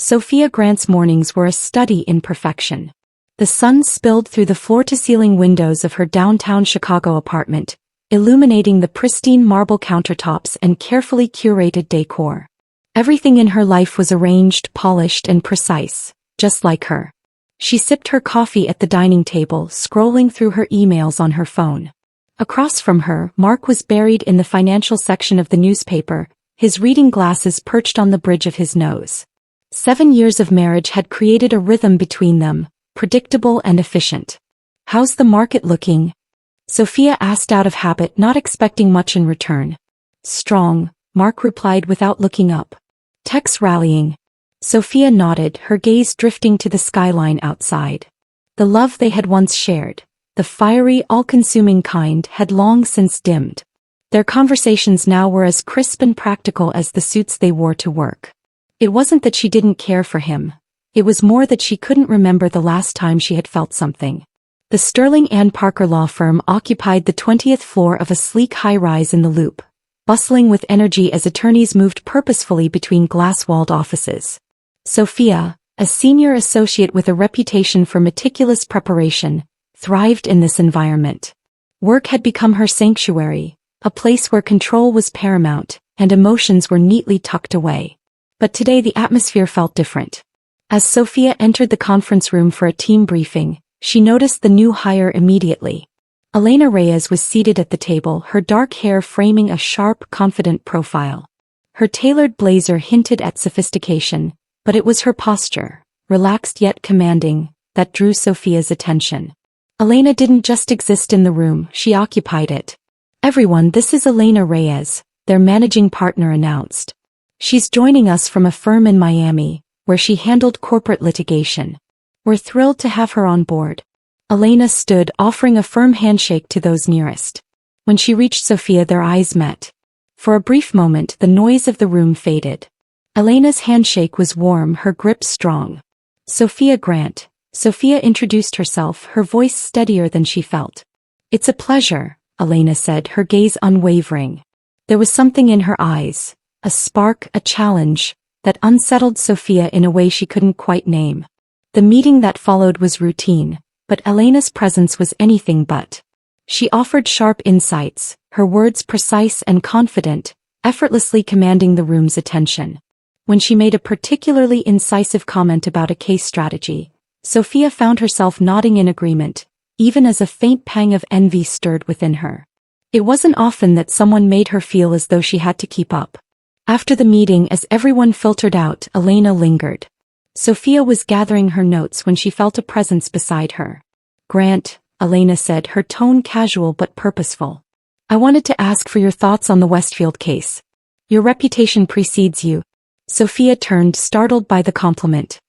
Sophia Grant's mornings were a study in perfection. The sun spilled through the floor-to-ceiling windows of her downtown Chicago apartment, illuminating the pristine marble countertops and carefully curated decor. Everything in her life was arranged, polished, and precise, just like her. She sipped her coffee at the dining table, scrolling through her emails on her phone. Across from her, Mark was buried in the financial section of the newspaper, his reading glasses perched on the bridge of his nose. 7 years of marriage had created a rhythm between them, predictable and efficient. "How's the market looking?" Sophia asked out of habit, not expecting much in return. "Strong," Mark replied without looking up. "Tech's rallying." Sophia nodded, her gaze drifting to the skyline outside. The love they had once shared, the fiery, all-consuming kind, had long since dimmed. Their conversations now were as crisp and practical as the suits they wore to work. It wasn't that she didn't care for him. It was more that she couldn't remember the last time she had felt something. The Sterling and Parker law firm occupied the 20th floor of a sleek high-rise in the Loop, bustling with energy as attorneys moved purposefully between glass-walled offices. Sophia, a senior associate with a reputation for meticulous preparation, thrived in this environment. Work had become her sanctuary, a place where control was paramount, and emotions were neatly tucked away. But today the atmosphere felt different. As Sophia entered the conference room for a team briefing, she noticed the new hire immediately. Elena Reyes was seated at the table, her dark hair framing a sharp, confident profile. Her tailored blazer hinted at sophistication, but it was her posture, relaxed yet commanding, that drew Sophia's attention. Elena didn't just exist in the room, she occupied it. "Everyone, this is Elena Reyes," their managing partner announced. "She's joining us from a firm in Miami, where she handled corporate litigation. We're thrilled to have her on board." Elena stood, offering a firm handshake to those nearest. When she reached Sophia, their eyes met. For a brief moment, the noise of the room faded. Elena's handshake was warm, her grip strong. "Sophia Grant." Sophia introduced herself, her voice steadier than she felt. "It's a pleasure," Elena said, her gaze unwavering. There was something in her eyes, a spark, a challenge, that unsettled Sophia in a way she couldn't quite name. The meeting that followed was routine, but Elena's presence was anything but. She offered sharp insights, her words precise and confident, effortlessly commanding the room's attention. When she made a particularly incisive comment about a case strategy, Sophia found herself nodding in agreement, even as a faint pang of envy stirred within her. It wasn't often that someone made her feel as though she had to keep up. After the meeting, as everyone filtered out, Elena lingered. Sophia was gathering her notes when she felt a presence beside her. "Grant," Elena said, her tone casual but purposeful. "I wanted to ask for your thoughts on the Westfield case. Your reputation precedes you." Sophia turned, startled by the compliment.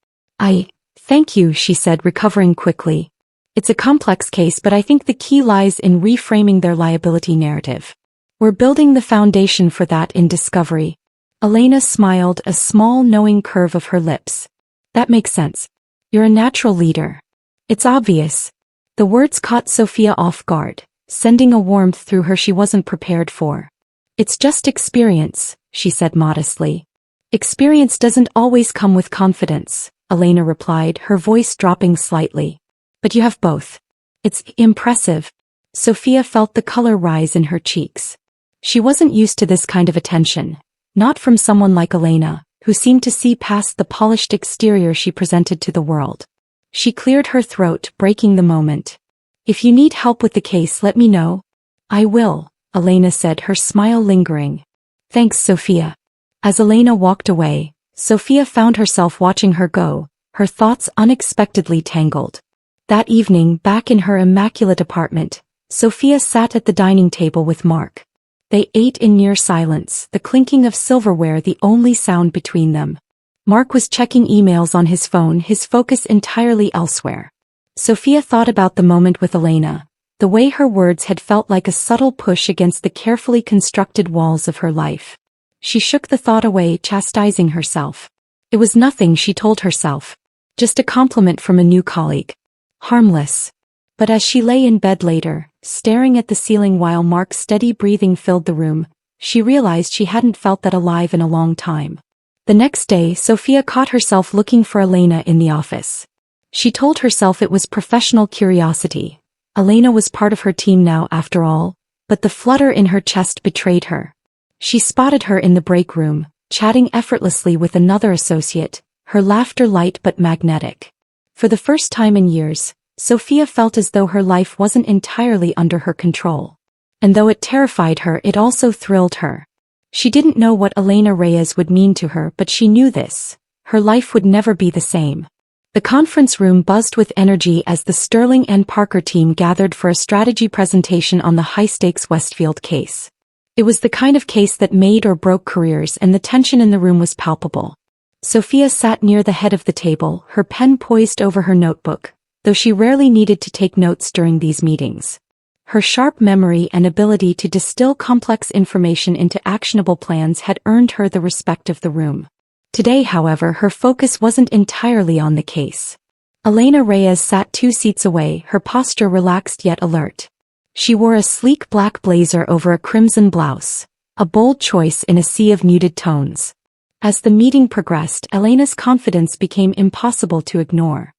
Thank you," she said, recovering quickly. "It's a complex case, but I think the key lies in reframing their liability narrative. We're building the foundation for that in Discovery." Elena smiled, a small knowing curve of her lips. "That makes sense. You're a natural leader." "It's obvious." The words caught Sophia off guard, sending a warmth through her she wasn't prepared for. "It's just experience," she said modestly. "Experience doesn't always come with confidence," Elena replied, her voice dropping slightly. "But you have both. It's impressive." Sophia felt the color rise in her cheeks. She wasn't used to this kind of attention, not from someone like Elena, who seemed to see past the polished exterior she presented to the world. She cleared her throat, breaking the moment. "If you need help with the case, let me know." "I will," Elena said, her smile lingering. "Thanks, Sophia." As Elena walked away, Sophia found herself watching her go, her thoughts unexpectedly tangled. That evening, back in her immaculate apartment, Sophia sat at the dining table with Mark. They ate in near silence, the clinking of silverware the only sound between them. Mark was checking emails on his phone, his focus entirely elsewhere. Sophia thought about the moment with Elena, the way her words had felt like a subtle push against the carefully constructed walls of her life. She shook the thought away, chastising herself. It was nothing, she told herself. Just a compliment from a new colleague. Harmless. But as she lay in bed later, staring at the ceiling while Mark's steady breathing filled the room, she realized she hadn't felt that alive in a long time. The next day, Sophia caught herself looking for Elena in the office. She told herself it was professional curiosity. Elena was part of her team now after all, but the flutter in her chest betrayed her. She spotted her in the break room, chatting effortlessly with another associate, her laughter light but magnetic. For the first time in years, Sophia felt as though her life wasn't entirely under her control. And though it terrified her, it also thrilled her. She didn't know what Elena Reyes would mean to her, but she knew this: her life would never be the same. The conference room buzzed with energy as the Sterling and Parker team gathered for a strategy presentation on the high-stakes Westfield case. It was the kind of case that made or broke careers, and the tension in the room was palpable. Sophia sat near the head of the table, her pen poised over her notebook, though she rarely needed to take notes during these meetings. Her sharp memory and ability to distill complex information into actionable plans had earned her the respect of the room. Today, however, her focus wasn't entirely on the case. Elena Reyes sat 2 seats away, her posture relaxed yet alert. She wore a sleek black blazer over a crimson blouse, a bold choice in a sea of muted tones. As the meeting progressed, Elena's confidence became impossible to ignore.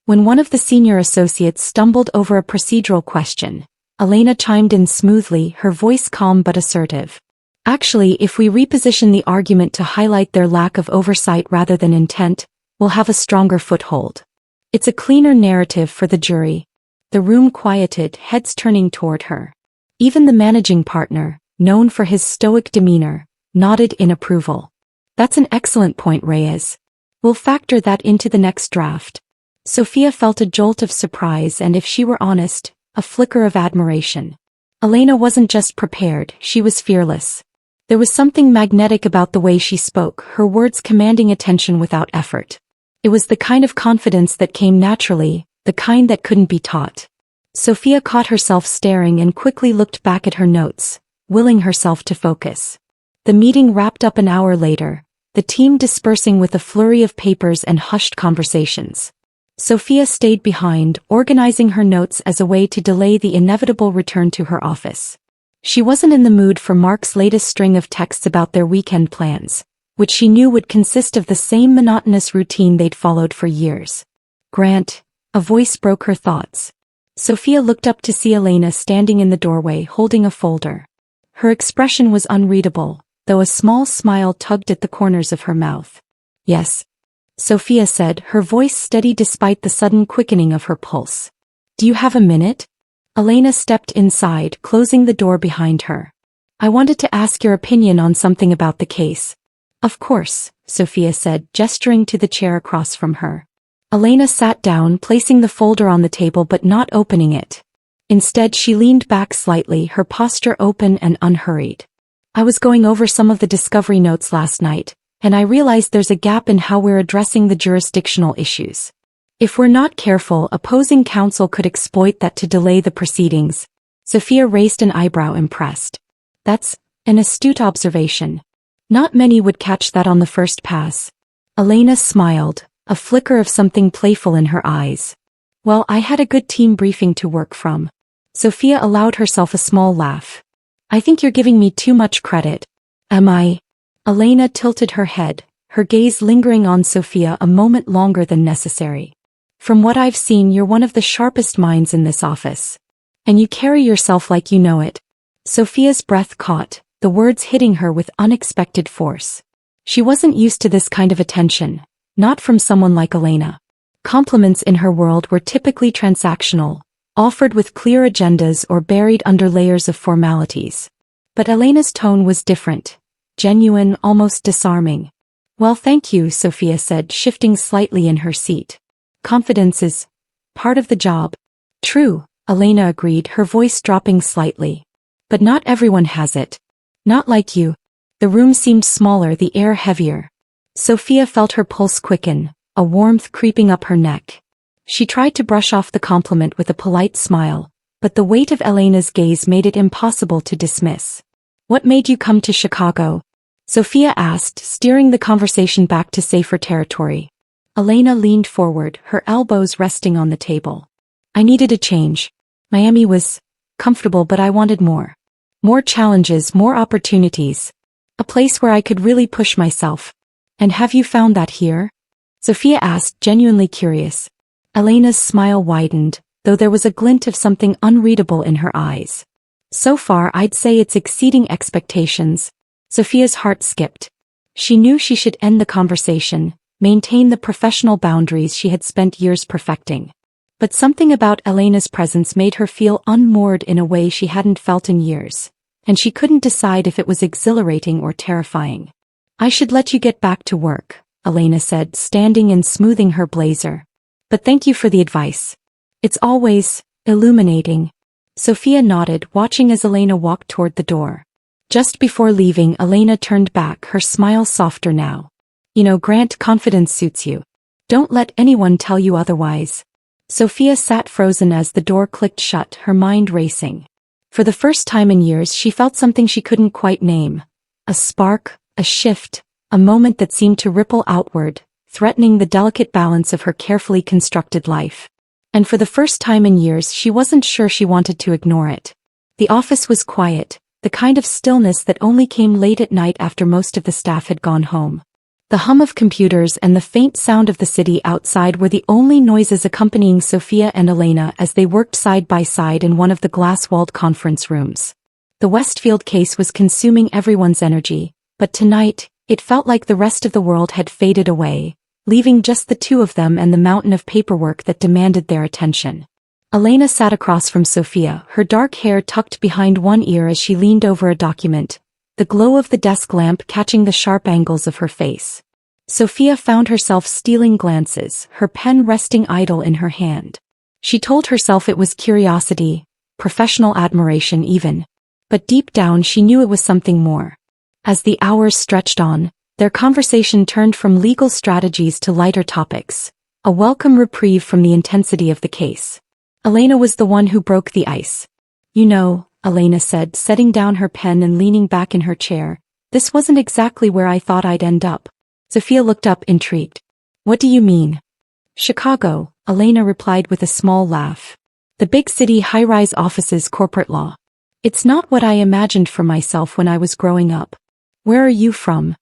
When one of the senior associates stumbled over a procedural question, Elena chimed in smoothly, her voice calm but assertive. Actually, if we reposition the argument to highlight their lack of oversight rather than intent, we'll have a stronger foothold. It's a cleaner narrative for the jury. The room quieted, heads turning toward her. Even the managing partner, known for his stoic demeanor, nodded in approval. That's an excellent point, Reyes. We'll factor that into the next draft. Sophia felt a jolt of surprise and, if she were honest, a flicker of admiration. Elena wasn't just prepared, she was fearless. There was something magnetic about the way she spoke, her words commanding attention without effort. It was the kind of confidence that came naturally, the kind that couldn't be taught. Sophia caught herself staring and quickly looked back at her notes, willing herself to focus. The meeting wrapped up an hour later, the team dispersing with a flurry of papers and hushed conversations. Sophia stayed behind, organizing her notes as a way to delay the inevitable return to her office. She wasn't in the mood for Mark's latest string of texts about their weekend plans, which she knew would consist of the same monotonous routine they'd followed for years. Grant, a voice broke her thoughts. Sophia looked up to see Elena standing in the doorway holding a folder. Her expression was unreadable, though a small smile tugged at the corners of her mouth. Yes, Sophia said, her voice steady despite the sudden quickening of her pulse. Do you have a minute? Elena stepped inside, closing the door behind her. I wanted to ask your opinion on something about the case. Of course, Sophia said, gesturing to the chair across from her. Elena sat down, placing the folder on the table but not opening it. Instead, she leaned back slightly, her posture open and unhurried. I was going over some of the discovery notes last night, and I realized there's a gap in how we're addressing the jurisdictional issues. If we're not careful, opposing counsel could exploit that to delay the proceedings. Sophia raised an eyebrow, impressed. That's an astute observation. Not many would catch that on the first pass. Elena smiled, a flicker of something playful in her eyes. Well, I had a good team briefing to work from. Sophia allowed herself a small laugh. I think you're giving me too much credit. Am I? Elena tilted her head, her gaze lingering on Sophia a moment longer than necessary. From what I've seen, you're one of the sharpest minds in this office. And you carry yourself like you know it. Sophia's breath caught, the words hitting her with unexpected force. She wasn't used to this kind of attention, not from someone like Elena. Compliments in her world were typically transactional, offered with clear agendas or buried under layers of formalities. But Elena's tone was different. Genuine, almost disarming. Well, thank you, Sophia said, shifting slightly in her seat. Confidence is part of the job. True, Elena agreed, her voice dropping slightly. But not everyone has it. Not like you. The room seemed smaller, the air heavier. Sophia felt her pulse quicken, a warmth creeping up her neck. She tried to brush off the compliment with a polite smile, but the weight of Elena's gaze made it impossible to dismiss. What made you come to Chicago? Sophia asked, steering the conversation back to safer territory. Elena leaned forward, her elbows resting on the table. I needed a change. Miami was comfortable, but I wanted more. More challenges, more opportunities. A place where I could really push myself. And have you found that here? Sophia asked, genuinely curious. Elena's smile widened, though there was a glint of something unreadable in her eyes. So far I'd say it's exceeding expectations. Sophia's heart skipped. She knew she should end the conversation, maintain the professional boundaries she had spent years perfecting. But something about Elena's presence made her feel unmoored in a way she hadn't felt in years, and she couldn't decide if it was exhilarating or terrifying. I should let you get back to work, Elena said, standing and smoothing her blazer. But thank you for the advice. It's always illuminating. Sophia nodded, watching as Elena walked toward the door. Just before leaving, Elena turned back, her smile softer now. You know, Grant, confidence suits you. Don't let anyone tell you otherwise. Sophia sat frozen as the door clicked shut, her mind racing. For the first time in years she felt something she couldn't quite name. A spark, a shift, a moment that seemed to ripple outward, threatening the delicate balance of her carefully constructed life. And for the first time in years she wasn't sure she wanted to ignore it. The office was quiet, the kind of stillness that only came late at night after most of the staff had gone home. The hum of computers and the faint sound of the city outside were the only noises accompanying Sophia and Elena as they worked side by side in one of the glass-walled conference rooms. The Westfield case was consuming everyone's energy, but tonight, it felt like the rest of the world had faded away, leaving just the two of them and the mountain of paperwork that demanded their attention. Elena sat across from Sophia, her dark hair tucked behind one ear as she leaned over a document, the glow of the desk lamp catching the sharp angles of her face. Sophia found herself stealing glances, her pen resting idle in her hand. She told herself it was curiosity, professional admiration even. But deep down she knew it was something more. As the hours stretched on, their conversation turned from legal strategies to lighter topics, a welcome reprieve from the intensity of the case. Elena was the one who broke the ice. You know, Elena said, setting down her pen and leaning back in her chair, this wasn't exactly where I thought I'd end up. Sophia looked up, intrigued. What do you mean? Chicago, Elena replied with a small laugh. The big city, high-rise offices, corporate law. It's not what I imagined for myself when I was growing up. Where are you from?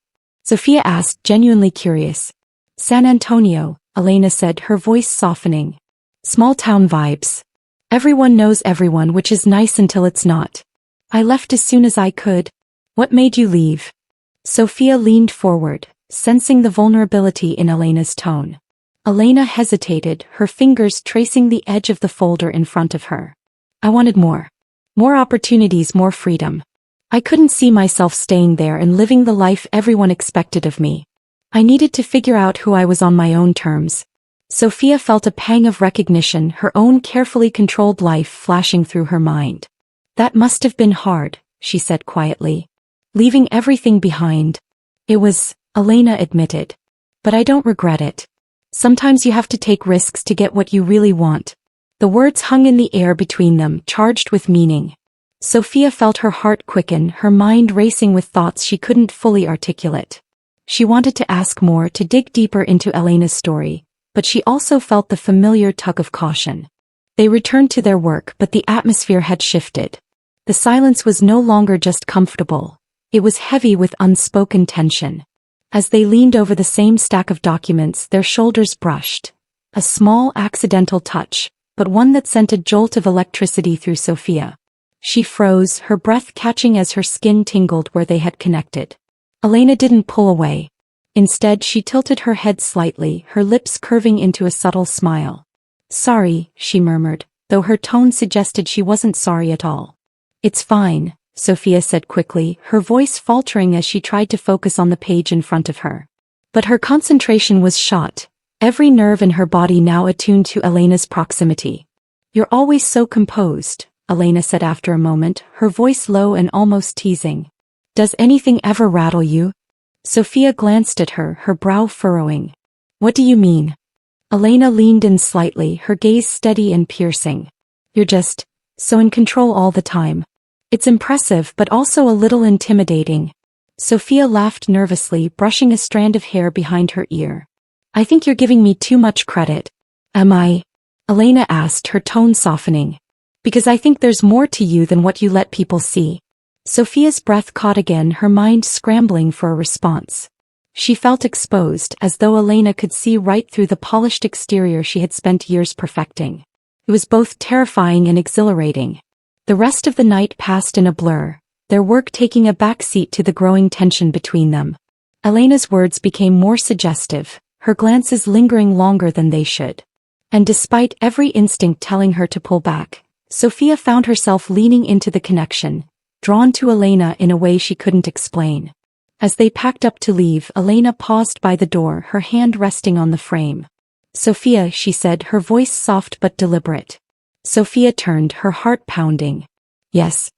Sophia asked, genuinely curious. San Antonio, Elena said, her voice softening. Small-town vibes. Everyone knows everyone, which is nice until it's not. I left as soon as I could. What made you leave? Sophia leaned forward, sensing the vulnerability in Elena's tone. Elena hesitated, her fingers tracing the edge of the folder in front of her. I wanted more. More opportunities, more freedom. I couldn't see myself staying there and living the life everyone expected of me. I needed to figure out who I was on my own terms. Sophia felt a pang of recognition, her own carefully controlled life flashing through her mind. That must have been hard, she said quietly. Leaving everything behind. It was, Elena admitted. But I don't regret it. Sometimes you have to take risks to get what you really want. The words hung in the air between them, charged with meaning. Sophia felt her heart quicken, her mind racing with thoughts she couldn't fully articulate. She wanted to ask more, to dig deeper into Elena's story, but she also felt the familiar tug of caution. They returned to their work, but the atmosphere had shifted. The silence was no longer just comfortable. It was heavy with unspoken tension. As they leaned over the same stack of documents, their shoulders brushed. A small, accidental touch, but one that sent a jolt of electricity through Sophia. She froze, her breath catching as her skin tingled where they had connected. Elena didn't pull away. Instead, she tilted her head slightly, her lips curving into a subtle smile. Sorry, she murmured, though her tone suggested she wasn't sorry at all. It's fine, Sophia said quickly, her voice faltering as she tried to focus on the page in front of her. But her concentration was shot, every nerve in her body now attuned to Elena's proximity. You're always so composed, Elena said after a moment, her voice low and almost teasing. Does anything ever rattle you? Sophia glanced at her, her brow furrowing. What do you mean? Elena leaned in slightly, her gaze steady and piercing. You're just so in control all the time. It's impressive but also a little intimidating. Sophia laughed nervously, brushing a strand of hair behind her ear. I think you're giving me too much credit. Am I? Elena asked, her tone softening. Because I think there's more to you than what you let people see. Sophia's breath caught again, her mind scrambling for a response. She felt exposed, as though Elena could see right through the polished exterior she had spent years perfecting. It was both terrifying and exhilarating. The rest of the night passed in a blur, their work taking a back seat to the growing tension between them. Elena's words became more suggestive, her glances lingering longer than they should. And despite every instinct telling her to pull back, Sophia found herself leaning into the connection, drawn to Elena in a way she couldn't explain. As they packed up to leave, Elena paused by the door, her hand resting on the frame. "Sophia," she said, her voice soft but deliberate. Sophia turned, her heart pounding. "Yes."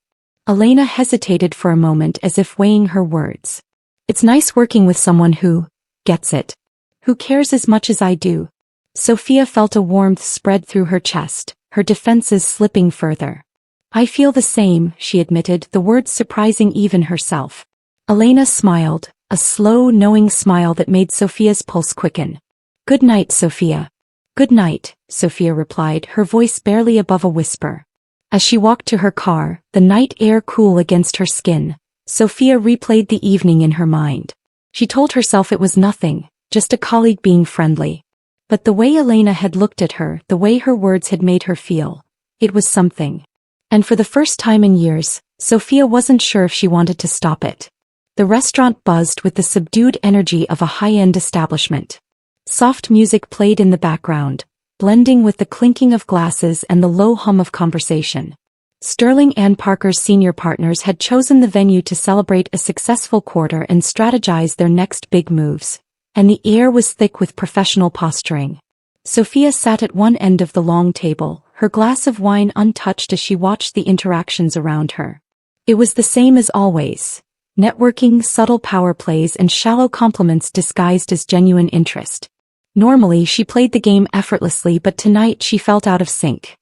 Elena hesitated for a moment as if weighing her words. "It's nice working with someone who gets it. Who cares as much as I do." Sophia felt a warmth spread through her chest, her defenses slipping further. "I feel the same," she admitted, the words surprising even herself. Elena smiled, a slow, knowing smile that made Sophia's pulse quicken. "Good night, Sophia." "Good night," Sophia replied, her voice barely above a whisper. As she walked to her car, the night air cool against her skin, Sophia replayed the evening in her mind. She told herself it was nothing, just a colleague being friendly. But the way Elena had looked at her, the way her words had made her feel, it was something. And for the first time in years, Sophia wasn't sure if she wanted to stop it. The restaurant buzzed with the subdued energy of a high-end establishment. Soft music played in the background, blending with the clinking of glasses and the low hum of conversation. Sterling and Parker's senior partners had chosen the venue to celebrate a successful quarter and strategize their next big moves, and the air was thick with professional posturing. Sophia sat at one end of the long table, her glass of wine untouched as she watched the interactions around her. It was the same as always. Networking, subtle power plays, and shallow compliments disguised as genuine interest. Normally she played the game effortlessly, but tonight she felt out of sync.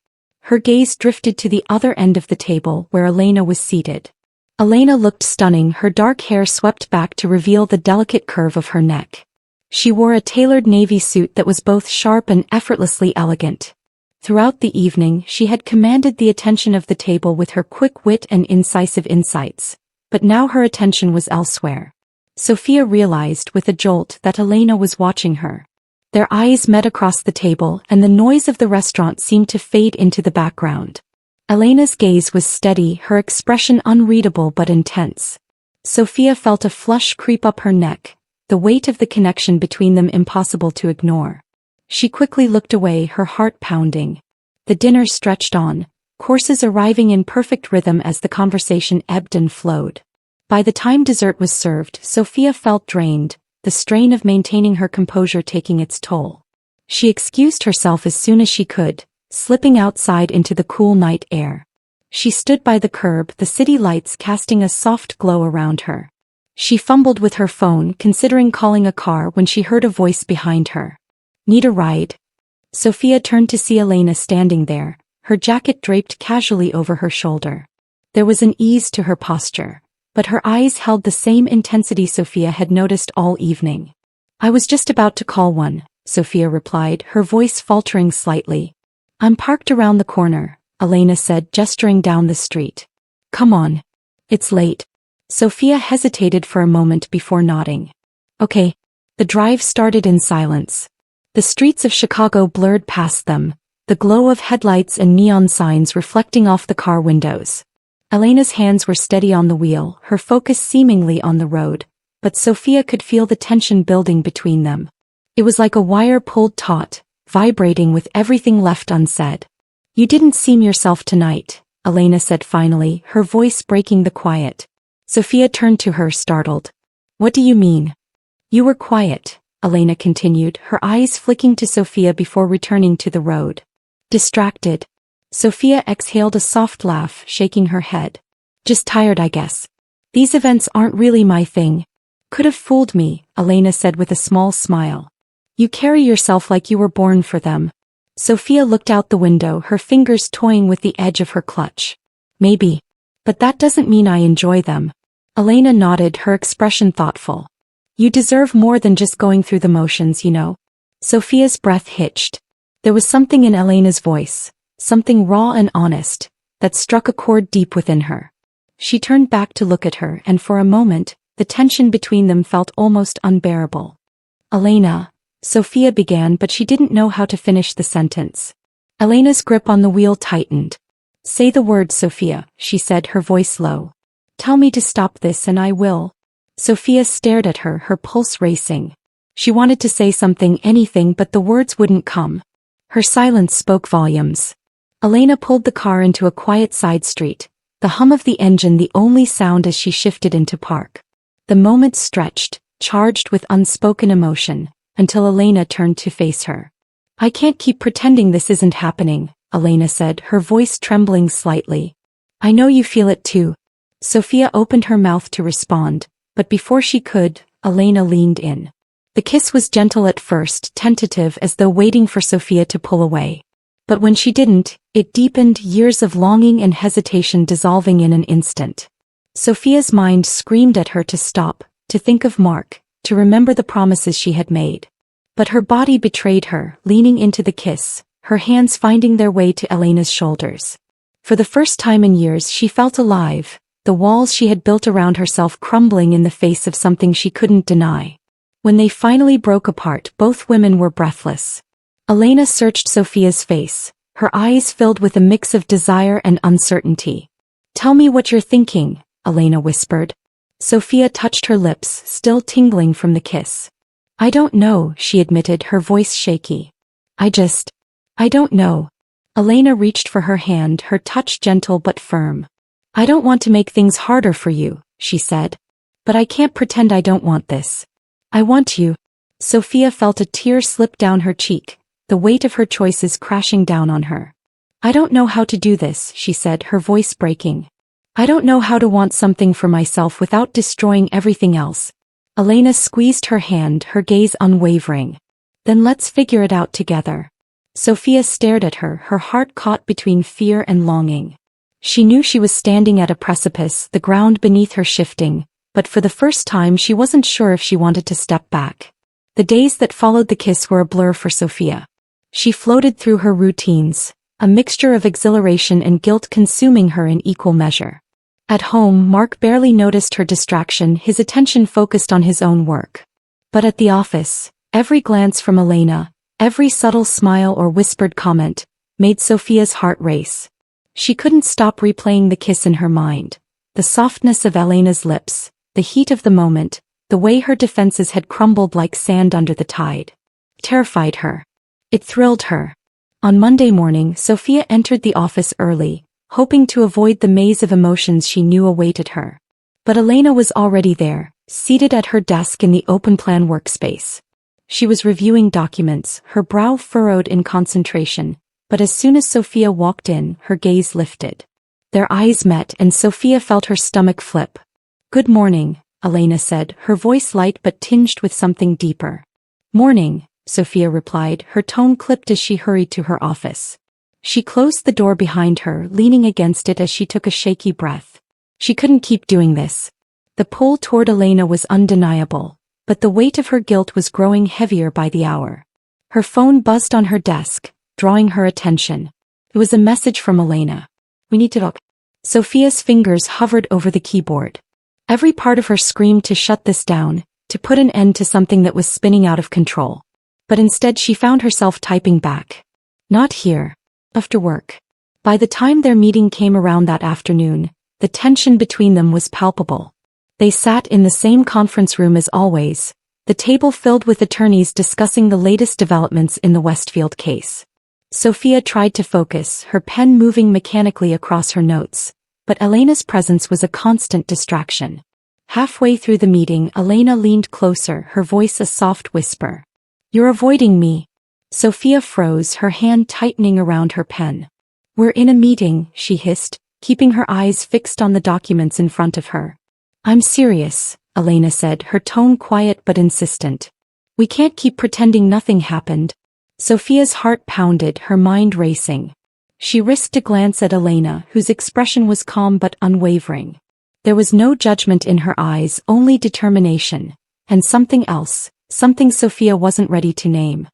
Her gaze drifted to the other end of the table where Elena was seated. Elena looked stunning, her dark hair swept back to reveal the delicate curve of her neck. She wore a tailored navy suit that was both sharp and effortlessly elegant. Throughout the evening, she had commanded the attention of the table with her quick wit and incisive insights. But now her attention was elsewhere. Sophia realized with a jolt that Elena was watching her. Their eyes met across the table, and the noise of the restaurant seemed to fade into the background. Elena's gaze was steady, her expression unreadable but intense. Sophia felt a flush creep up her neck, the weight of the connection between them impossible to ignore. She quickly looked away, her heart pounding. The dinner stretched on, courses arriving in perfect rhythm as the conversation ebbed and flowed. By the time dessert was served, Sophia felt drained, the strain of maintaining her composure taking its toll. She excused herself as soon as she could, slipping outside into the cool night air. She stood by the curb, the city lights casting a soft glow around her. She fumbled with her phone, considering calling a car when she heard a voice behind her. "Need a ride?" Sophia turned to see Elena standing there, her jacket draped casually over her shoulder. There was an ease to her posture, but her eyes held the same intensity Sophia had noticed all evening. "I was just about to call one," Sophia replied, her voice faltering slightly. "I'm parked around the corner," Elena said, gesturing down the street. "Come on. It's late." Sophia hesitated for a moment before nodding. "Okay." The drive started in silence. The streets of Chicago blurred past them, the glow of headlights and neon signs reflecting off the car windows. Elena's hands were steady on the wheel, her focus seemingly on the road, but Sophia could feel the tension building between them. It was like a wire pulled taut, vibrating with everything left unsaid. "You didn't seem yourself tonight," Elena said finally, her voice breaking the quiet. Sophia turned to her, startled. "What do you mean?" "You were quiet," Elena continued, her eyes flicking to Sophia before returning to the road. "Distracted." Sophia exhaled a soft laugh, shaking her head. "Just tired, I guess. These events aren't really my thing." "Could have fooled me," Elena said with a small smile. "You carry yourself like you were born for them." Sophia looked out the window, her fingers toying with the edge of her clutch. "Maybe. But that doesn't mean I enjoy them." Elena nodded, her expression thoughtful. "You deserve more than just going through the motions, you know." Sophia's breath hitched. There was something in Elena's voice, something raw and honest, that struck a chord deep within her. She turned back to look at her, and for a moment, The tension between them felt almost unbearable. Elena, Sophia began, but she didn't know how to finish the sentence. Elena's grip on the wheel tightened. Say the word, Sophia, she said, her voice low. Tell me to stop this and I will. Sophia stared at her, her pulse racing. She wanted to say something, anything, but the words wouldn't come. Her silence spoke volumes. Elena pulled the car into a quiet side street, the hum of the engine the only sound as she shifted into park. The moment stretched, charged with unspoken emotion, until Elena turned to face her. I can't keep pretending this isn't happening, Elena said, her voice trembling slightly. I know you feel it too. Sophia opened her mouth to respond, but before she could, Elena leaned in. The kiss was gentle at first, tentative, as though waiting for Sophia to pull away. But when she didn't, it deepened, years of longing and hesitation dissolving in an instant. Sophia's mind screamed at her to stop, to think of Mark, to remember the promises she had made. But her body betrayed her, leaning into the kiss, her hands finding their way to Elena's shoulders. For the first time in years she felt alive, the walls she had built around herself crumbling in the face of something she couldn't deny. When they finally broke apart, both women were breathless. Elena searched Sophia's face, her eyes filled with a mix of desire and uncertainty. Tell me what you're thinking, Elena whispered. Sophia touched her lips, still tingling from the kiss. I don't know, she admitted, her voice shaky. I don't know. Elena reached for her hand, her touch gentle but firm. I don't want to make things harder for you, she said. But I can't pretend I don't want this. I want you. Sophia felt a tear slip down her cheek, the weight of her choices crashing down on her. I don't know how to do this, she said, her voice breaking. I don't know how to want something for myself without destroying everything else. Elena squeezed her hand, her gaze unwavering. Then let's figure it out together. Sophia stared at her, her heart caught between fear and longing. She knew she was standing at a precipice, the ground beneath her shifting, but for the first time she wasn't sure if she wanted to step back. The days that followed the kiss were a blur for Sophia. She floated through her routines, a mixture of exhilaration and guilt consuming her in equal measure. At home, Mark barely noticed her distraction, his attention focused on his own work. But at the office, every glance from Elena, every subtle smile or whispered comment, made Sophia's heart race. She couldn't stop replaying the kiss in her mind. The softness of Elena's lips, the heat of the moment, the way her defenses had crumbled like sand under the tide. Terrified her. It thrilled her. On Monday morning, Sophia entered the office early, hoping to avoid the maze of emotions she knew awaited her. But Elena was already there, seated at her desk in the open-plan workspace. She was reviewing documents, her brow furrowed in concentration, but as soon as Sophia walked in, her gaze lifted. Their eyes met and Sophia felt her stomach flip. Good morning, Elena said, her voice light but tinged with something deeper. Morning, Sophia replied, her tone clipped as she hurried to her office. She closed the door behind her, leaning against it as she took a shaky breath. She couldn't keep doing this. The pull toward Elena was undeniable, but the weight of her guilt was growing heavier by the hour. Her phone buzzed on her desk, drawing her attention. It was a message from Elena. We need to talk. Sophia's fingers hovered over the keyboard. Every part of her screamed to shut this down, to put an end to something that was spinning out of control. But instead she found herself typing back. Not here. After work. By the time their meeting came around that afternoon, the tension between them was palpable. They sat in the same conference room as always, the table filled with attorneys discussing the latest developments in the Westfield case. Sophia tried to focus, her pen moving mechanically across her notes, but Elena's presence was a constant distraction. Halfway through the meeting, Elena leaned closer, her voice a soft whisper. You're avoiding me. Sophia froze, her hand tightening around her pen. We're in a meeting, she hissed, keeping her eyes fixed on the documents in front of her. I'm serious, Elena said, her tone quiet but insistent. We can't keep pretending nothing happened. Sophia's heart pounded, her mind racing. She risked a glance at Elena, whose expression was calm but unwavering. There was no judgment in her eyes, only determination. And something else, something Sophia wasn't ready to name.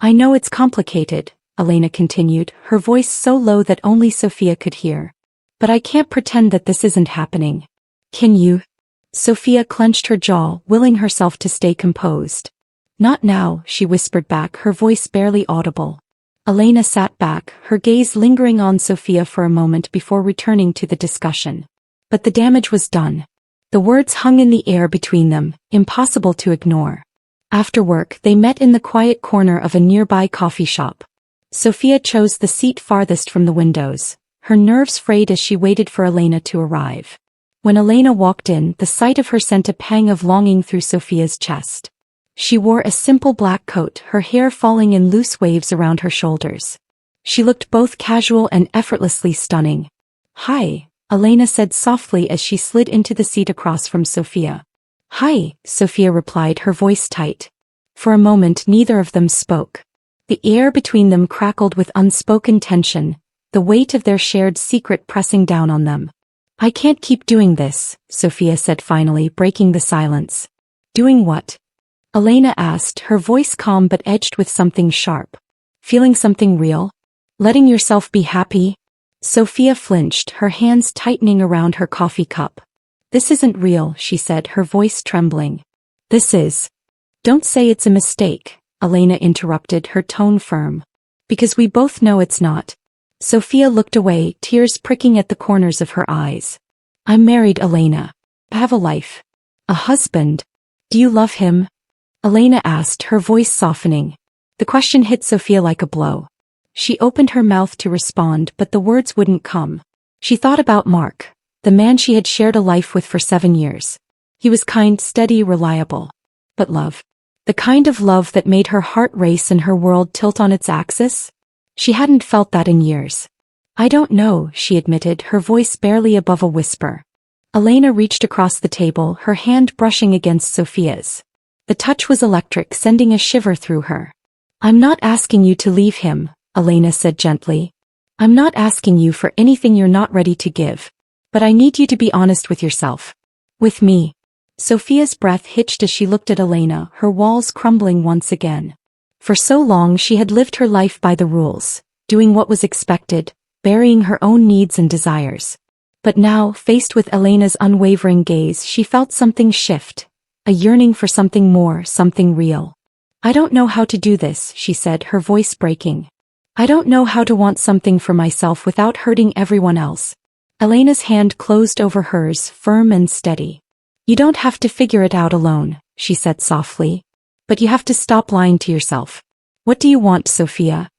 I know it's complicated, Elena continued, her voice so low that only Sophia could hear. But I can't pretend that this isn't happening. Can you? Sophia clenched her jaw, willing herself to stay composed. Not now, she whispered back, her voice barely audible. Elena sat back, her gaze lingering on Sophia for a moment before returning to the discussion. But the damage was done. The words hung in the air between them, impossible to ignore. After work, they met in the quiet corner of a nearby coffee shop. Sophia chose the seat farthest from the windows, her nerves frayed as she waited for Elena to arrive. When Elena walked in, the sight of her sent a pang of longing through Sophia's chest. She wore a simple black coat, her hair falling in loose waves around her shoulders. She looked both casual and effortlessly stunning. "Hi," Elena said softly as she slid into the seat across from Sophia. "Hi," Sophia replied, her voice tight. For a moment neither of them spoke. The air between them crackled with unspoken tension, the weight of their shared secret pressing down on them. "I can't keep doing this," Sophia said finally, breaking the silence. "Doing what?" Elena asked, her voice calm but edged with something sharp. "Feeling something real? Letting yourself be happy?" Sophia flinched, her hands tightening around her coffee cup. "This isn't real," she said, her voice trembling. "This is." "Don't say it's a mistake," Elena interrupted, her tone firm. "Because we both know it's not." Sophia looked away, tears pricking at the corners of her eyes. "I'm married, Elena. I have a life. A husband. Do you love him?" Elena asked, her voice softening. The question hit Sophia like a blow. She opened her mouth to respond, but the words wouldn't come. She thought about Mark, the man she had shared a life with for 7 years. He was kind, steady, reliable. But love? The kind of love that made her heart race and her world tilt on its axis? She hadn't felt that in years. "I don't know," she admitted, her voice barely above a whisper. Elena reached across the table, her hand brushing against Sophia's. The touch was electric, sending a shiver through her. "I'm not asking you to leave him," Elena said gently. "I'm not asking you for anything you're not ready to give. But I need you to be honest with yourself. With me." Sophia's breath hitched as she looked at Elena, her walls crumbling once again. For so long she had lived her life by the rules, doing what was expected, burying her own needs and desires. But now, faced with Elena's unwavering gaze, she felt something shift. A yearning for something more, something real. "I don't know how to do this," she said, her voice breaking. "I don't know how to want something for myself without hurting everyone else." Elena's hand closed over hers, firm and steady. "You don't have to figure it out alone," she said softly. "But you have to stop lying to yourself. What do you want, Sophia?"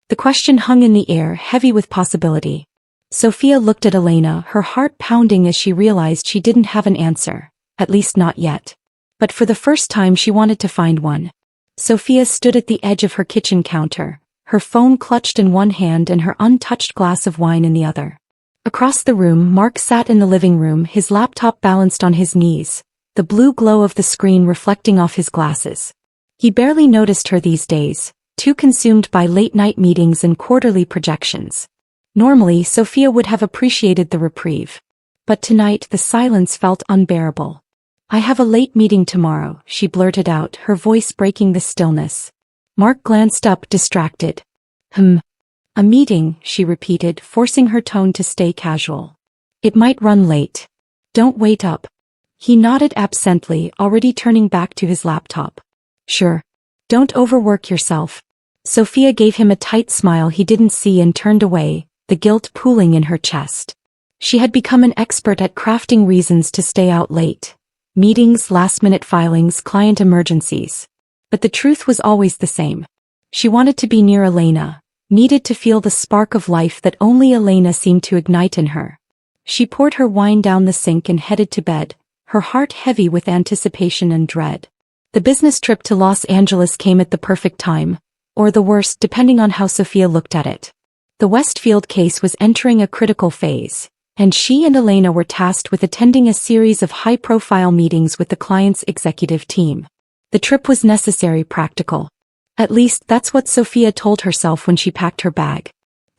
The question hung in the air, heavy with possibility. Sophia looked at Elena, her heart pounding as she realized she didn't have an answer, at least not yet. But for the first time she wanted to find one. Sophia stood at the edge of her kitchen counter, her phone clutched in one hand and her untouched glass of wine in the other. Across the room, Mark sat in the living room, his laptop balanced on his knees, the blue glow of the screen reflecting off his glasses. He barely noticed her these days, too consumed by late-night meetings and quarterly projections. Normally, Sophia would have appreciated the reprieve. But tonight the silence felt unbearable. "I have a late meeting tomorrow," she blurted out, her voice breaking the stillness. Mark glanced up, distracted. A meeting," she repeated, forcing her tone to stay casual. "It might run late. Don't wait up." He nodded absently, already turning back to his laptop. "Sure. Don't overwork yourself." Sophia gave him a tight smile he didn't see and turned away, the guilt pooling in her chest. She had become an expert at crafting reasons to stay out late. Meetings, last-minute filings, client emergencies. But the truth was always the same. She wanted to be near Elena, needed to feel the spark of life that only Elena seemed to ignite in her. She poured her wine down the sink and headed to bed, her heart heavy with anticipation and dread. The business trip to Los Angeles came at the perfect time, or the worst depending on how Sophia looked at it. The Westfield case was entering a critical phase, and she and Elena were tasked with attending a series of high-profile meetings with the client's executive team. The trip was necessary, practical. At least that's what Sophia told herself when she packed her bag.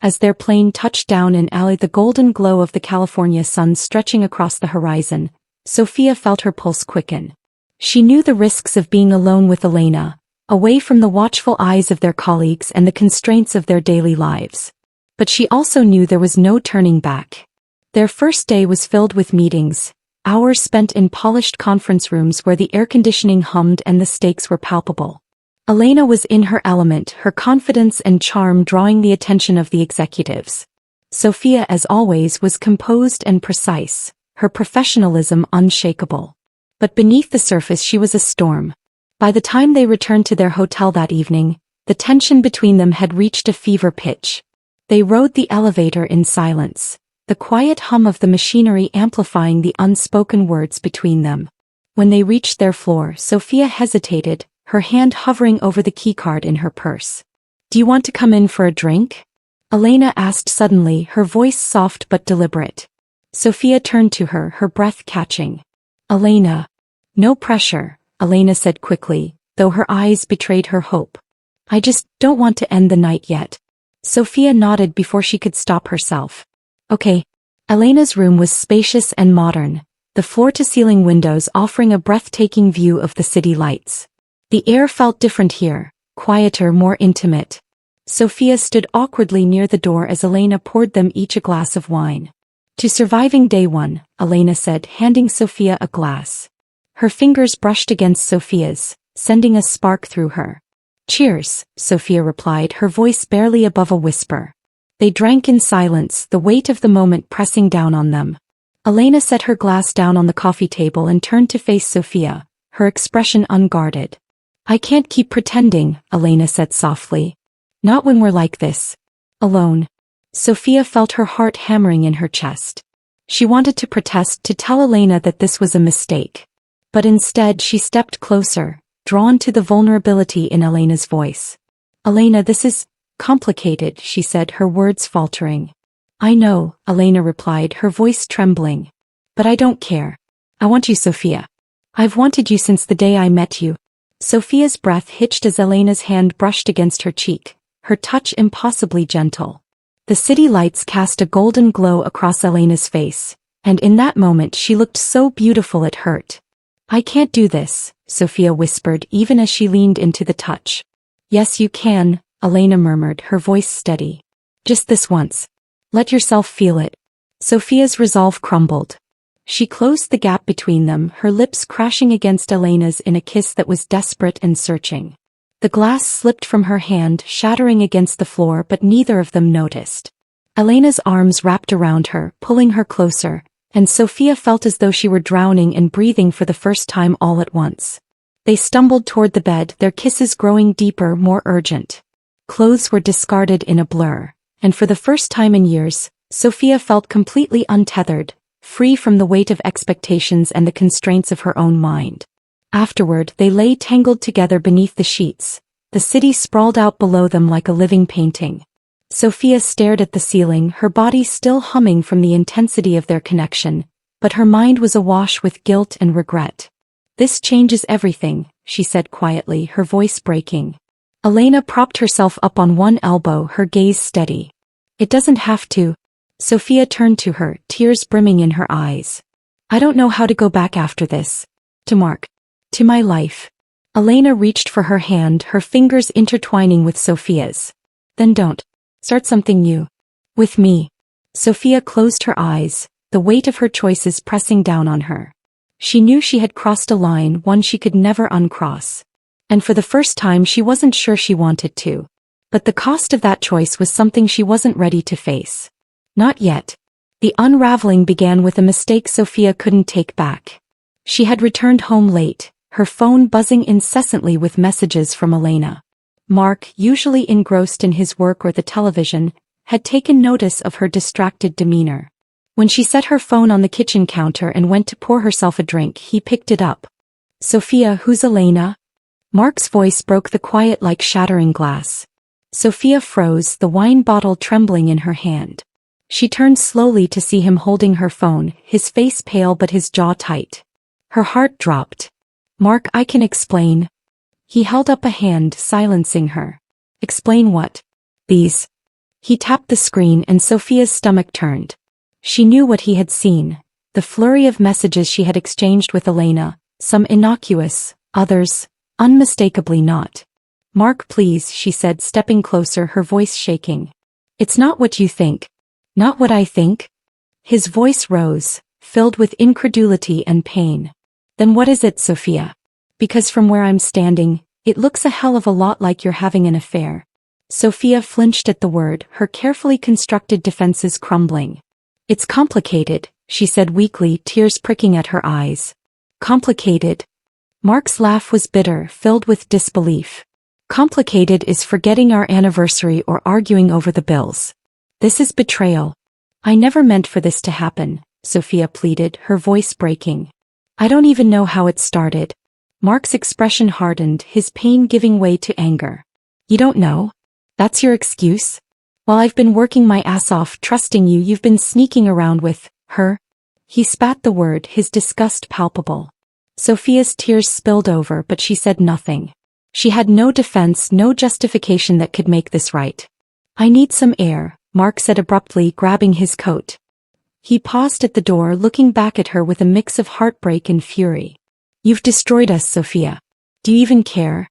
As their plane touched down in Alley, the golden glow of the California sun stretching across the horizon, Sophia felt her pulse quicken. She knew the risks of being alone with Elena, away from the watchful eyes of their colleagues and the constraints of their daily lives. But she also knew there was no turning back. Their first day was filled with meetings, Hours spent in polished conference rooms where the air conditioning hummed and the stakes were palpable. Elena was in her element, her confidence and charm drawing the attention of the executives. Sophia, as always, was composed and precise, her professionalism unshakable. But beneath the surface she was a storm. By the time they returned to their hotel that evening, the tension between them had reached a fever pitch. They rode the elevator in silence, the quiet hum of the machinery amplifying the unspoken words between them. When they reached their floor, Sophia hesitated, her hand hovering over the keycard in her purse. "Do you want to come in for a drink?" Elena asked suddenly, her voice soft but deliberate. Sophia turned to her, her breath catching. "Elena." "No pressure," Elena said quickly, though her eyes betrayed her hope. "I just don't want to end the night yet." Sophia nodded before she could stop herself. "Okay." Elena's room was spacious and modern, the floor-to-ceiling windows offering a breathtaking view of the city lights. The air felt different here, quieter, more intimate. Sophia stood awkwardly near the door as Elena poured them each a glass of wine. "To surviving day one," Elena said, handing Sophia a glass. Her fingers brushed against Sophia's, sending a spark through her. "Cheers," Sophia replied, her voice barely above a whisper. They drank in silence, the weight of the moment pressing down on them. Elena set her glass down on the coffee table and turned to face Sophia, her expression unguarded. "I can't keep pretending," Elena said softly. "Not when we're like this. Alone." Sophia felt her heart hammering in her chest. She wanted to protest, to tell Elena that this was a mistake. But instead she stepped closer, drawn to the vulnerability in Elena's voice. "Elena, this is complicated," she said, her words faltering. "I know," Elena replied, her voice trembling. "But I don't care. I want you, Sophia. I've wanted you since the day I met you." Sophia's breath hitched as Elena's hand brushed against her cheek, her touch impossibly gentle. The city lights cast a golden glow across Elena's face, and in that moment she looked so beautiful it hurt. "I can't do this," Sophia whispered even as she leaned into the touch. "Yes, you can," Elena murmured, her voice steady. "Just this once. Let yourself feel it." Sophia's resolve crumbled. She closed the gap between them, her lips crashing against Elena's in a kiss that was desperate and searching. The glass slipped from her hand, shattering against the floor, but neither of them noticed. Elena's arms wrapped around her, pulling her closer, and Sophia felt as though she were drowning and breathing for the first time all at once. They stumbled toward the bed, their kisses growing deeper, more urgent. Clothes were discarded in a blur, and for the first time in years, Sophia felt completely untethered, free from the weight of expectations and the constraints of her own mind. Afterward, they lay tangled together beneath the sheets, the city sprawled out below them like a living painting. Sophia stared at the ceiling, her body still humming from the intensity of their connection, but her mind was awash with guilt and regret. "This changes everything," she said quietly, her voice breaking. Elena propped herself up on one elbow, her gaze steady. "It doesn't have to." Sophia turned to her, tears brimming in her eyes. "I don't know how to go back after this. To Mark. To my life." Elena reached for her hand, her fingers intertwining with Sophia's. "Then don't. Start something new. With me." Sophia closed her eyes, the weight of her choices pressing down on her. She knew she had crossed a line, one she could never uncross. And for the first time she wasn't sure she wanted to. But the cost of that choice was something she wasn't ready to face. Not yet. The unraveling began with a mistake Sophia couldn't take back. She had returned home late, her phone buzzing incessantly with messages from Elena. Mark, usually engrossed in his work or the television, had taken notice of her distracted demeanor. When she set her phone on the kitchen counter and went to pour herself a drink, he picked it up. "Sophia, who's Elena?" Mark's voice broke the quiet like shattering glass. Sophia froze, the wine bottle trembling in her hand. She turned slowly to see him holding her phone, his face pale but his jaw tight. Her heart dropped. "Mark, I can explain." He held up a hand, silencing her. "Explain what?" "These." He tapped the screen and Sophia's stomach turned. She knew what he had seen, the flurry of messages she had exchanged with Elena, some innocuous, others, unmistakably not. "Mark, please," she said, stepping closer, her voice shaking. "It's not what you think." "Not what I think?" His voice rose, filled with incredulity and pain. Then what is it, Sophia? Because from where I'm standing, it looks a hell of a lot like you're having an affair. Sophia flinched at the word, her carefully constructed defenses crumbling. It's complicated, she said weakly, tears pricking at her eyes. Complicated? Mark's laugh was bitter, filled with disbelief. Complicated is forgetting our anniversary or arguing over the bills. This is betrayal. I never meant for this to happen, Sophia pleaded, her voice breaking. I don't even know how it started. Mark's expression hardened, his pain giving way to anger. You don't know? That's your excuse? While I've been working my ass off trusting you, you've been sneaking around with her? He spat the word, his disgust palpable. Sophia's tears spilled over, but she said nothing. She had no defense, no justification that could make this right. I need some air, Mark said abruptly, grabbing his coat. He paused at the door, looking back at her with a mix of heartbreak and fury. You've destroyed us, Sophia. Do you even care?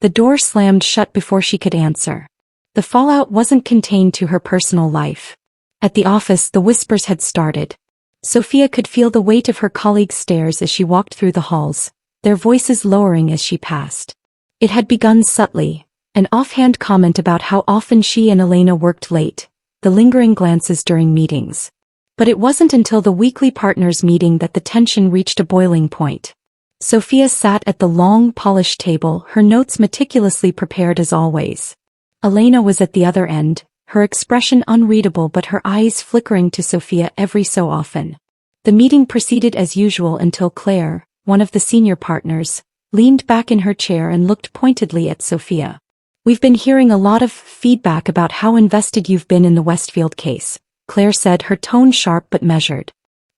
The door slammed shut before she could answer. The fallout wasn't contained to her personal life. At the office, the whispers had started. Sophia could feel the weight of her colleagues' stares as she walked through the halls, their voices lowering as she passed. It had begun subtly, an offhand comment about how often she and Elena worked late, the lingering glances during meetings. But it wasn't until the weekly partners' meeting that the tension reached a boiling point. Sophia sat at the long, polished table, her notes meticulously prepared as always. Elena was at the other end, her expression unreadable but her eyes flickering to Sophia every so often. The meeting proceeded as usual until Claire, one of the senior partners, leaned back in her chair and looked pointedly at Sophia. We've been hearing a lot of feedback about how invested you've been in the Westfield case, Claire said, her tone sharp but measured.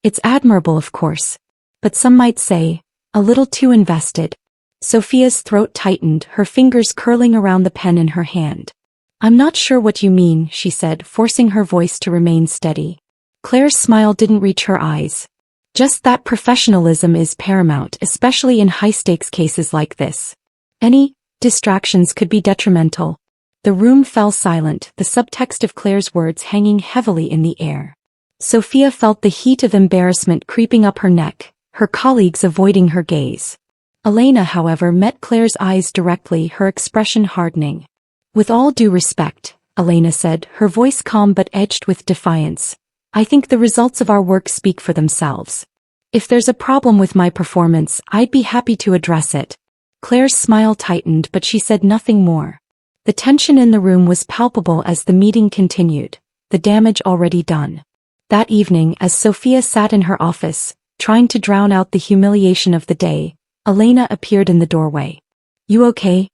It's admirable, of course. But some might say, a little too invested. Sophia's throat tightened, her fingers curling around the pen in her hand. I'm not sure what you mean, she said, forcing her voice to remain steady. Claire's smile didn't reach her eyes. Just that professionalism is paramount, especially in high-stakes cases like this. Any distractions could be detrimental. The room fell silent, the subtext of Claire's words hanging heavily in the air. Sophia felt the heat of embarrassment creeping up her neck, her colleagues avoiding her gaze. Elena, however, met Claire's eyes directly, her expression hardening. With all due respect, Elena said, her voice calm but edged with defiance, I think the results of our work speak for themselves. If there's a problem with my performance, I'd be happy to address it. Claire's smile tightened, but she said nothing more. The tension in the room was palpable as the meeting continued, the damage already done. That evening, as Sophia sat in her office, trying to drown out the humiliation of the day, Elena appeared in the doorway. You okay?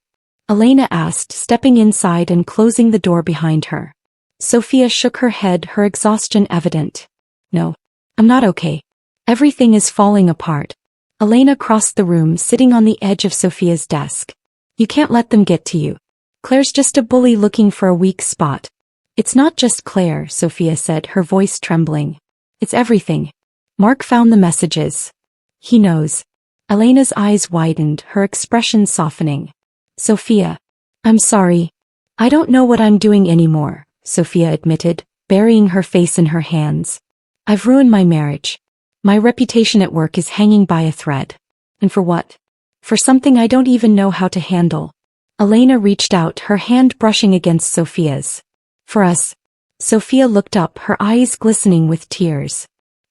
Elena asked, stepping inside and closing the door behind her. Sophia shook her head, her exhaustion evident. No, I'm not okay. Everything is falling apart. Elena crossed the room, sitting on the edge of Sophia's desk. You can't let them get to you. Claire's just a bully looking for a weak spot. It's not just Claire, Sophia said, her voice trembling. It's everything. Mark found the messages. He knows. Elena's eyes widened, her expression softening. Sophia. I'm sorry. I don't know what I'm doing anymore, Sophia admitted, burying her face in her hands. I've ruined my marriage. My reputation at work is hanging by a thread. And for what? For something I don't even know how to handle. Elena reached out, her hand brushing against Sophia's. For us. Sophia looked up, her eyes glistening with tears.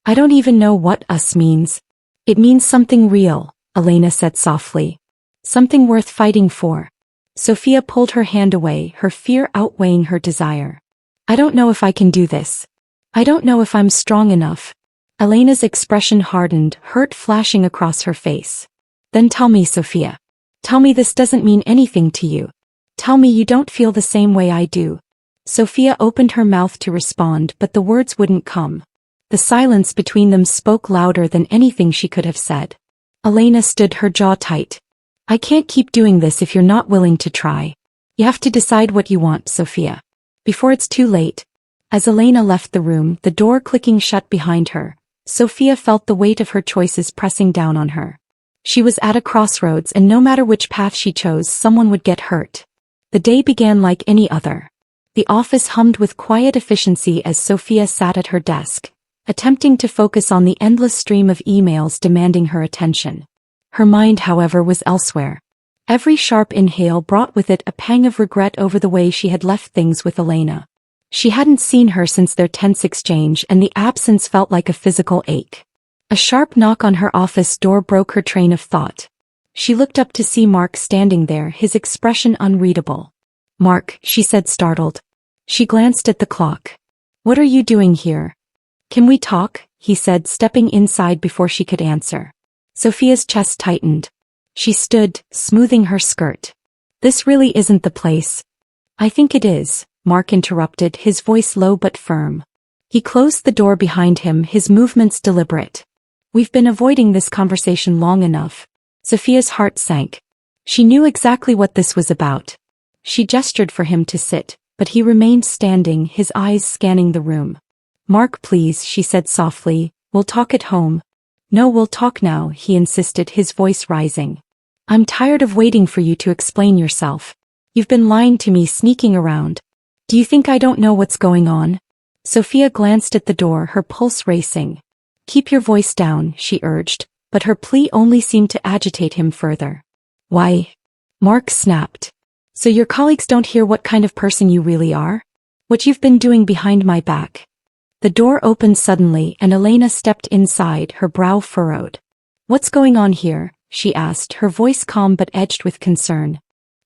I don't even know what us means. It means something real, Elena said softly. Something worth fighting for. Sophia pulled her hand away, her fear outweighing her desire. I don't know if I can do this. I don't know if I'm strong enough. Elena's expression hardened, hurt flashing across her face. Then tell me, Sophia. Tell me this doesn't mean anything to you. Tell me you don't feel the same way I do. Sophia opened her mouth to respond, but the words wouldn't come. The silence between them spoke louder than anything she could have said. Elena stood, her jaw tight. I can't keep doing this if you're not willing to try. You have to decide what you want, Sophia. Before it's too late. As Elena left the room, the door clicking shut behind her, Sophia felt the weight of her choices pressing down on her. She was at a crossroads, and no matter which path she chose, someone would get hurt. The day began like any other. The office hummed with quiet efficiency as Sophia sat at her desk, attempting to focus on the endless stream of emails demanding her attention. Her mind, however, was elsewhere. Every sharp inhale brought with it a pang of regret over the way she had left things with Elena. She hadn't seen her since their tense exchange, and the absence felt like a physical ache. A sharp knock on her office door broke her train of thought. She looked up to see Mark standing there, his expression unreadable. "Mark," she said, startled. She glanced at the clock. "What are you doing here?" "Can we talk?" he said, stepping inside before she could answer. Sophia's chest tightened. She stood, smoothing her skirt. "This really isn't the place." "I think it is," Mark interrupted, his voice low but firm. He closed the door behind him, his movements deliberate. "We've been avoiding this conversation long enough." Sophia's heart sank. She knew exactly what this was about. She gestured for him to sit, but he remained standing, his eyes scanning the room. "Mark, please," she said softly, "we'll talk at home." "No, we'll talk now," he insisted, his voice rising. "I'm tired of waiting for you to explain yourself. You've been lying to me, sneaking around. Do you think I don't know what's going on?" Sophia glanced at the door, her pulse racing. "Keep your voice down," she urged, but her plea only seemed to agitate him further. "Why?" Mark snapped. "So your colleagues don't hear what kind of person you really are? What you've been doing behind my back?" The door opened suddenly and Elena stepped inside, her brow furrowed. "What's going on here?" she asked, her voice calm but edged with concern.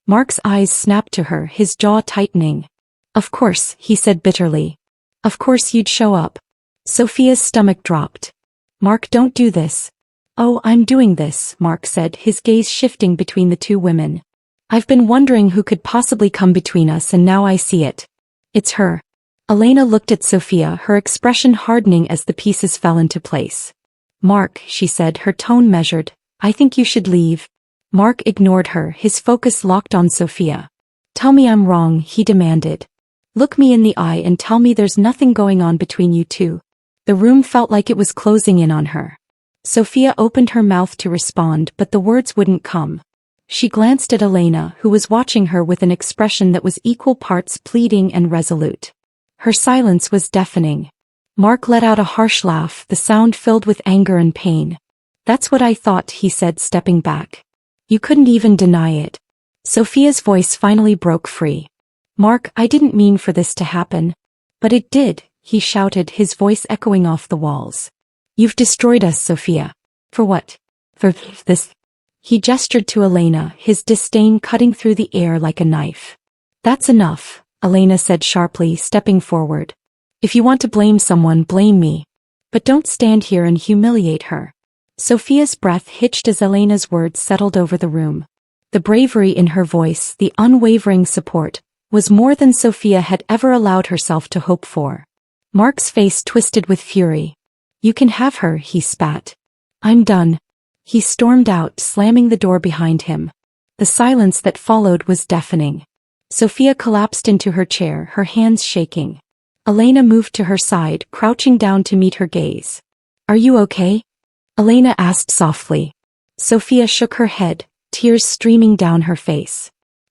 Mark's eyes snapped to her, his jaw tightening. "Of course," he said bitterly. "Of course you'd show up." Sophia's stomach dropped. "Mark, don't do this." "Oh, I'm doing this," Mark said, his gaze shifting between the two women. "I've been wondering who could possibly come between us, and now I see it. It's her." Elena looked at Sophia, her expression hardening as the pieces fell into place. "Mark," she said, her tone measured, "I think you should leave." Mark ignored her, his focus locked on Sophia. "Tell me I'm wrong," he demanded. "Look me in the eye and tell me there's nothing going on between you two." The room felt like it was closing in on her. Sophia opened her mouth to respond, but the words wouldn't come. She glanced at Elena, who was watching her with an expression that was equal parts pleading and resolute. Her silence was deafening. Mark let out a harsh laugh, the sound filled with anger and pain. "That's what I thought," he said, stepping back. "You couldn't even deny it." Sophia's voice finally broke free. "Mark, I didn't mean for this to happen." "But it did," he shouted, his voice echoing off the walls. "You've destroyed us, Sophia." "For what?" "For this." He gestured to Elena, his disdain cutting through the air like a knife. "That's enough," Elena said sharply, stepping forward. "If you want to blame someone, blame me. But don't stand here and humiliate her." Sophia's breath hitched as Elena's words settled over the room. The bravery in her voice, the unwavering support, was more than Sophia had ever allowed herself to hope for. Mark's face twisted with fury. "You can have her," he spat. "I'm done." He stormed out, slamming the door behind him. The silence that followed was deafening. Sophia collapsed into her chair, her hands shaking. Elena moved to her side, crouching down to meet her gaze. "Are you okay?" Elena asked softly. Sophia shook her head, tears streaming down her face.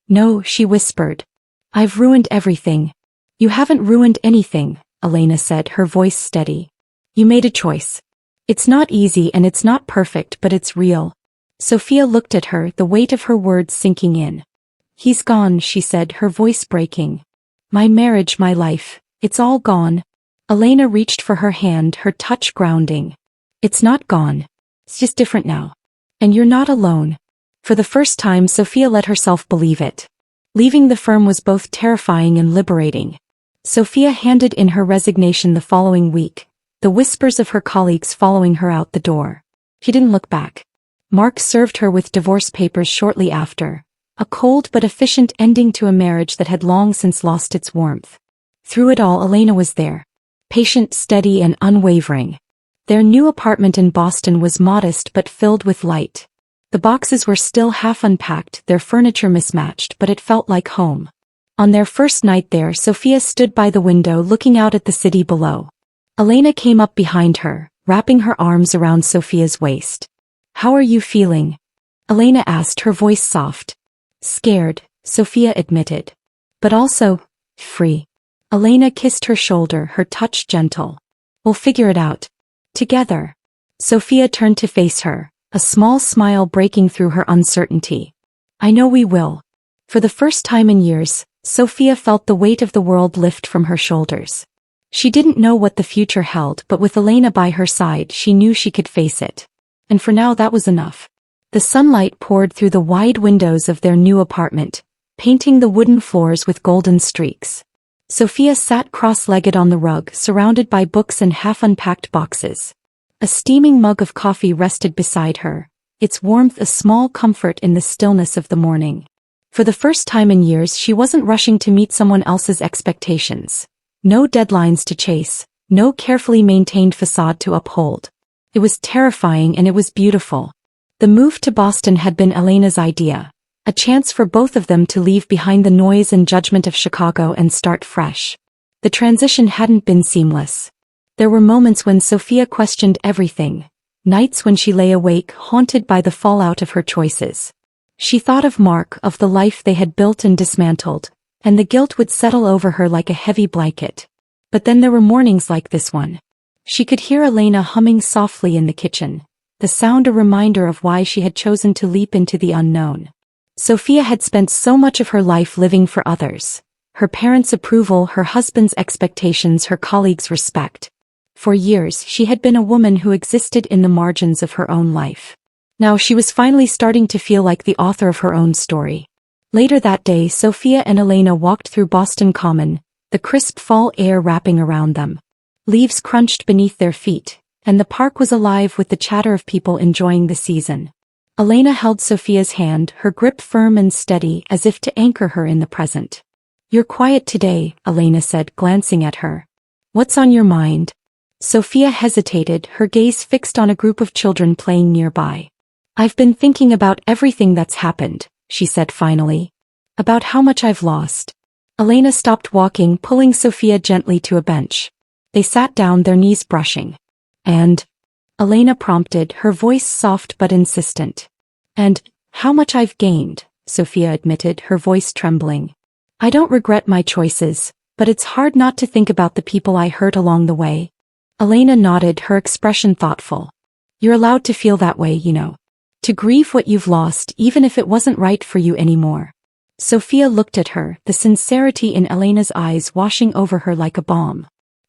"No," she whispered. "I've ruined everything." "You haven't ruined anything," Elena said, her voice steady. "You made a choice. It's not easy and it's not perfect, but it's real." Sophia looked at her, the weight of her words sinking in. "He's gone," she said, her voice breaking. "My marriage, my life, it's all gone." Elena reached for her hand, her touch grounding. "It's not gone. It's just different now. And you're not alone." For the first time, Sophia let herself believe it. Leaving the firm was both terrifying and liberating. Sophia handed in her resignation the following week, the whispers of her colleagues following her out the door. She didn't look back. Mark served her with divorce papers shortly after, a cold but efficient ending to a marriage that had long since lost its warmth. Through it all, Elena was there. Patient, steady, and unwavering. Their new apartment in Boston was modest but filled with light. The boxes were still half unpacked, their furniture mismatched, but it felt like home. On their first night there, Sophia stood by the window looking out at the city below. Elena came up behind her, wrapping her arms around Sophia's waist. "How are you feeling?" Elena asked, her voice soft. "Scared," Sophia admitted. "But also free." Elena kissed her shoulder, her touch gentle. We'll figure it out. Together. Sophia turned to face her, a small smile breaking through her uncertainty. I know we will. For the first time in years, Sophia felt the weight of the world lift from her shoulders. She didn't know what the future held, but with Elena by her side she knew she could face it. And for now that was enough. The sunlight poured through the wide windows of their new apartment, painting the wooden floors with golden streaks. Sophia sat cross-legged on the rug, surrounded by books and half-unpacked boxes. A steaming mug of coffee rested beside her, its warmth a small comfort in the stillness of the morning. For the first time in years she wasn't rushing to meet someone else's expectations. No deadlines to chase, no carefully maintained facade to uphold. It was terrifying and it was beautiful. The move to Boston had been Elena's idea, a chance for both of them to leave behind the noise and judgment of Chicago and start fresh. The transition hadn't been seamless. There were moments when Sophia questioned everything, nights when she lay awake haunted by the fallout of her choices. She thought of Mark, of the life they had built and dismantled, and the guilt would settle over her like a heavy blanket. But then there were mornings like this one. She could hear Elena humming softly in the kitchen, the sound a reminder of why she had chosen to leap into the unknown. Sophia had spent so much of her life living for others. Her parents' approval, her husband's expectations, her colleagues' respect. For years she had been a woman who existed in the margins of her own life. Now she was finally starting to feel like the author of her own story. Later that day Sophia and Elena walked through Boston Common, the crisp fall air wrapping around them. Leaves crunched beneath their feet, and the park was alive with the chatter of people enjoying the season. Elena held Sophia's hand, her grip firm and steady as if to anchor her in the present. You're quiet today, Elena said, glancing at her. What's on your mind? Sophia hesitated, her gaze fixed on a group of children playing nearby. I've been thinking about everything that's happened, she said finally. About how much I've lost. Elena stopped walking, pulling Sophia gently to a bench. They sat down, their knees brushing. And? Elena prompted, her voice soft but insistent. And how much I've gained, Sophia admitted, her voice trembling. I don't regret my choices, but it's hard not to think about the people I hurt along the way. Elena nodded, her expression thoughtful. You're allowed to feel that way, you know. To grieve what you've lost, even if it wasn't right for you anymore. Sophia looked at her, the sincerity in Elena's eyes washing over her like a balm.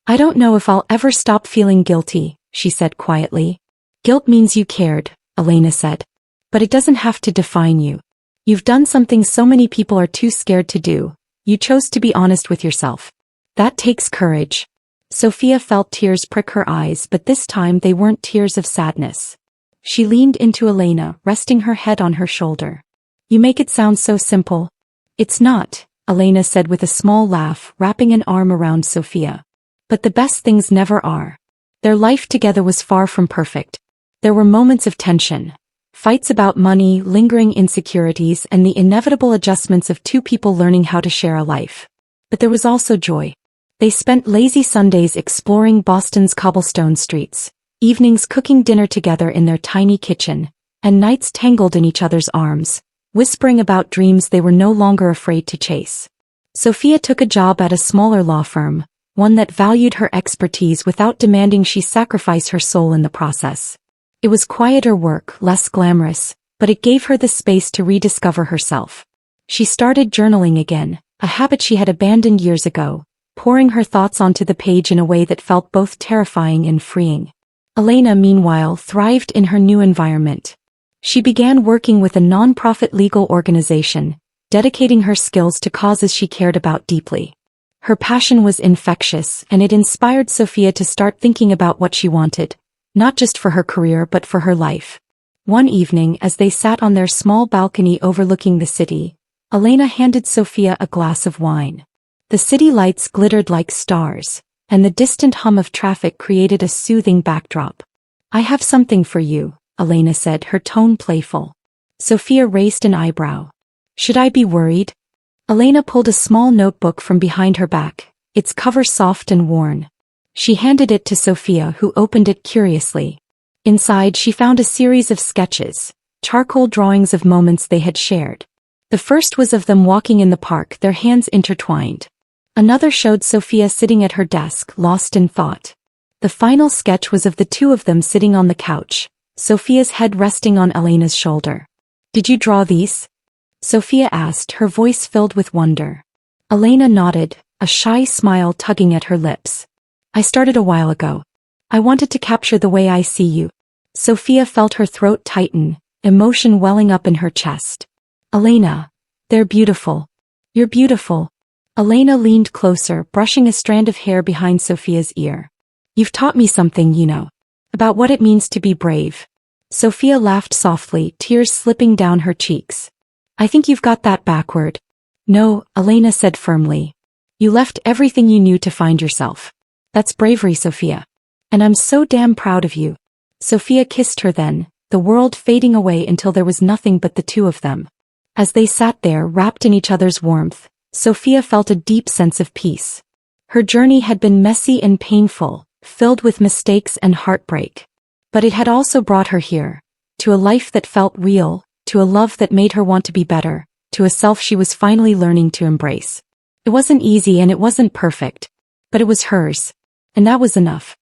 I don't know if I'll ever stop feeling guilty, she said quietly. Guilt means you cared, Elena said. But it doesn't have to define you. You've done something so many people are too scared to do. You chose to be honest with yourself. That takes courage. Sophia felt tears prick her eyes, but this time they weren't tears of sadness. She leaned into Elena, resting her head on her shoulder. You make it sound so simple. It's not, Elena said with a small laugh, wrapping an arm around Sophia. But the best things never are. Their life together was far from perfect. There were moments of tension. Fights about money, lingering insecurities, and the inevitable adjustments of two people learning how to share a life. But there was also joy. They spent lazy Sundays exploring Boston's cobblestone streets, evenings cooking dinner together in their tiny kitchen, and nights tangled in each other's arms, whispering about dreams they were no longer afraid to chase. Sophia took a job at a smaller law firm, one that valued her expertise without demanding she sacrifice her soul in the process. It was quieter work, less glamorous, but it gave her the space to rediscover herself. She started journaling again, a habit she had abandoned years ago, pouring her thoughts onto the page in a way that felt both terrifying and freeing. Elena, meanwhile, thrived in her new environment. She began working with a non-profit legal organization, dedicating her skills to causes she cared about deeply. Her passion was infectious, and it inspired Sophia to start thinking about what she wanted, not just for her career but for her life. One evening, as they sat on their small balcony overlooking the city, Elena handed Sophia a glass of wine. The city lights glittered like stars, and the distant hum of traffic created a soothing backdrop. I have something for you, Elena said, her tone playful. Sophia raised an eyebrow. Should I be worried? Elena pulled a small notebook from behind her back, its cover soft and worn. She handed it to Sophia, who opened it curiously. Inside she found a series of sketches, charcoal drawings of moments they had shared. The first was of them walking in the park, their hands intertwined. Another showed Sophia sitting at her desk, lost in thought. The final sketch was of the two of them sitting on the couch, Sophia's head resting on Elena's shoulder. "Did you draw these?" Sophia asked, her voice filled with wonder. Elena nodded, a shy smile tugging at her lips. "I started a while ago. I wanted to capture the way I see you." Sophia felt her throat tighten, emotion welling up in her chest. "Elena, they're beautiful. You're beautiful." Elena leaned closer, brushing a strand of hair behind Sophia's ear. "You've taught me something, about what it means to be brave." Sophia laughed softly, tears slipping down her cheeks. "I think you've got that backward." "No," Elena said firmly. "You left everything you knew to find yourself. That's bravery, Sophia. And I'm so damn proud of you." Sophia kissed her then, the world fading away until there was nothing but the two of them. As they sat there, wrapped in each other's warmth, Sophia felt a deep sense of peace. Her journey had been messy and painful, filled with mistakes and heartbreak. But it had also brought her here, to a life that felt real, to a love that made her want to be better, to a self she was finally learning to embrace. It wasn't easy and it wasn't perfect, but it was hers. And that was enough.